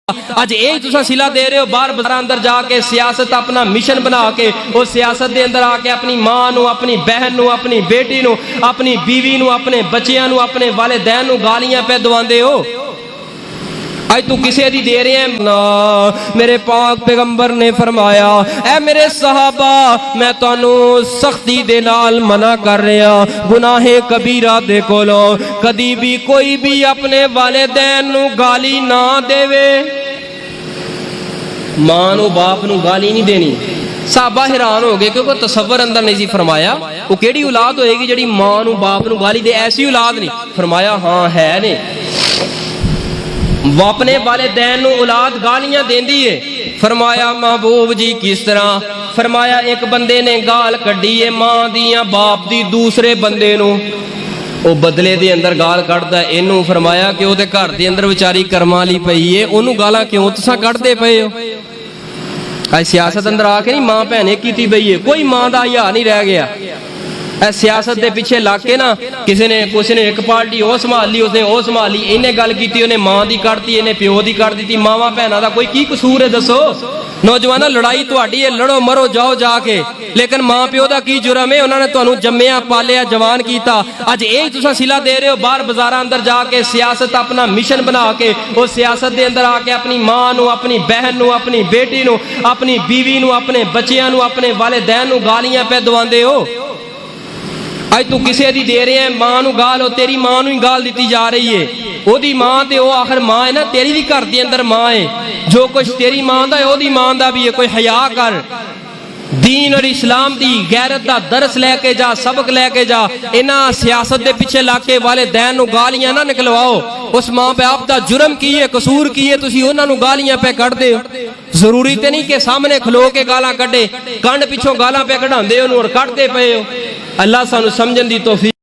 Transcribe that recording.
अज यही तुसा सिला दे रहे हो। बाहर बाजार अंदर जाके सियासत अपना मिशन बना के उस सियासत के अंदर आके अपनी मां नू, अपनी बहन नू, अपनी बेटी नू, अपनी बीवी नू, अपने बच्चियां नू, अपने वालिदैन नू गालियां पे दवांदे हो। अज तू किसे दी दे रहे हैं ना। मेरे पाक पैगंबर ने फरमाया, ऐ मेरे सहाबा मैं तुहानू सख्ती दे नाल मना कर रहा, गुनाहे कबीरा दे कोलों कदी भी कोई भी अपने वालिदैन नू गाली ना देवे। मां नू बाप नू गाली नहीं देनी। साहबा हैरान हो गए क्योंकि तसव्वुर अंदर नहीं सी फरमाया वो केड़ी औलाद होएगी जिहड़ी मां नू बाप नू गाली दे। ऐसी औलाद नहीं। फरमाया हाँ है ने, वो अपने वालिदैन नू औलाद गालियां देंदी है। फरमाया महबूब जी किस तरह? फरमाया एक बंदे ने गाल कड्डी है मां दी या बाप दी दूसरे बंदे नू, वो बदले दे अंदर गाल कढ़दा है इनू। फरमाया कि ओहदे घर दे अंदर विचारी कर्मां लई पई है, ओनू गालां क्यों तुसां कढ़दे पए हो? अज सियासत अंदर आके नहीं मां भैन एक कीती पई है, कोई मां दा हया नहीं रह गया। सियासत के पिछे लग के ना किसी ने एक पार्टी वो संभाल ली, उसने वो संभाल ली, इन्हें गल की उन्हें मां की कढ़ती, इन्हें प्यो की कढ़ दी। मावां भैनों का कोई की कसूर है दसो? नौजवानों लड़ाई तुहाडी है, लड़ो मरो जाओ जाके, लेकिन मां प्यो का की जुर्म है? उन्होंने तुहानू जम्मिया पालिया जवान किया। अज यही तुसा सिला दे रहे हो। बाहर बाजार अंदर जाके सियासत अपना मिशन बना के उस सियासत के अंदर आके अपनी मां नू, अपनी बहन नू, अपनी बेटी नू, अपनी बीवी नू, अपने बच्चियां नू, अपने वालिदैन नू गालियां पे दवांदे हो। अज तू किसे दी दे रहे हैं मां नू गाल, हो तेरी मां नू ही गाल दी जा रही है। ओदी मां ते ओ आखिर मां है ना, तेरी भी घर दे अंदर मां है। जो कुछ तेरी मां दा है ओदी मां दा भी है। कोई हया कर, दीन और इस्लाम दी गैरत दा दरस लैके जा, सबक लैके जा। इन्हां सियासत दे पिछे लाके वालिदैन नू गालियां ना निकलवाओ। उस मां बाप दा जुर्म की है, कसूर की है, तुसी उन्हां नू गालियां पे कढ़दे हो। जरूरी ते नहीं कि सामने खलो के गालां कढ़े, कंड पिछों गालां पे कढ़ांदे हो और कढ़दे पे हो। अल्लाह सानू समझण दी तौफीक